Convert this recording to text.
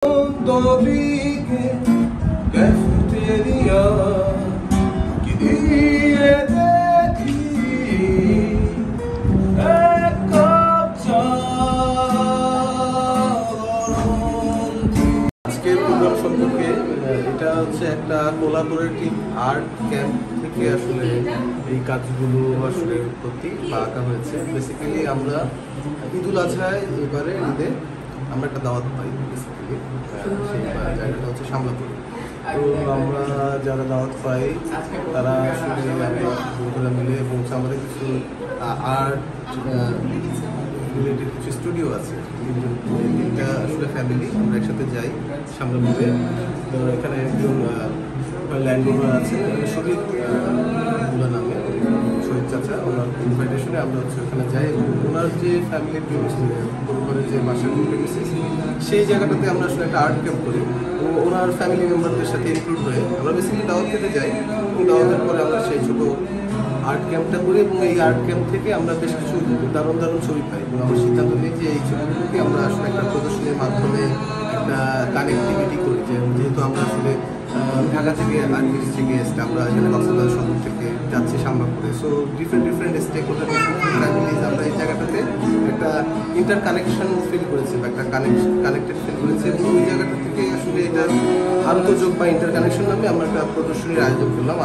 d'envie che fruteria chi dire di ecco আজকের programme সম্পর্কে এটা হচ্ছে একটা কোলাবোরেটিভ আর্ট ক্যাম্প থেকে আসলে এই কাজগুলো আসলে উৎপত্তি বা আঁকা হয়েছে। বেসিক্যালি আমরা ঈদুল আজহায় এবারে ঈদে আমরা একটা দাওয়াত পাই। বেসিক্যালি সেই জায়গাটা হচ্ছে শামলাপুর। তো আমরা যারা দাওয়াত পাই তারা আসলে বন্ধুরা মিলে এবং আমাদের কিছু আর্ট রিলেটেড কিছু স্টুডিও আছে। তিনটা আসলে ফ্যামিলি আমরা একসাথে যাই শামলাপুরে। তো এখানে একজন ল্যান্ডওনার আছে শহীদ নামে, শহীদ চাচা, ওনার ইনভাইটেশনে আমরা হচ্ছে ওখানে যাই এবং ওনার যে ফ্যামিলির পরিবারের যে বাসার কমপ্লেক্স সেই জায়গাটাতে আমরা আসলে একটা আর্ট ক্যাম্প করি এবং ওনার ফ্যামিলি মেম্বারদের সাথে ইনক্লুড হয়ে আমরা বেসিক্যালি দাওয়াত খেতে যাই এবং দাওয়াতের পরে আমরা সেই ছোটো আর্ট ক্যাম্পটা করি এবং এই আর্ট ক্যাম্প থেকে আমরা বেশ কিছু দারুণ দারুণ ছবি পাই এবং আমরা সিদ্ধান্ত নিই যে এই ছবিগুলোকে আমরা আসলে একটা প্রদর্শনীর মাধ্যমে একটা কানেক্টিভিটি করি। যেহেতু আমরা আসলে ঢাকা থেকে আর্টিস্ট থেকে এসে আমরা এখানে কক্সবাজার শহর থেকে যাচ্ছি শামলাপুরে। So different stakeholder families আমরা এই জায়গাটাতে একটা ইন্টার কানেকশন ফিল করেছি বা একটা কানেক্টেড ফিল করেছি এবং ওই জায়গাটা থেকে আসলে এটা আন্তর্যোগ বা ইন্টার কানেকশন নামে আমরা একটা প্রদর্শনীর আয়োজন করলাম।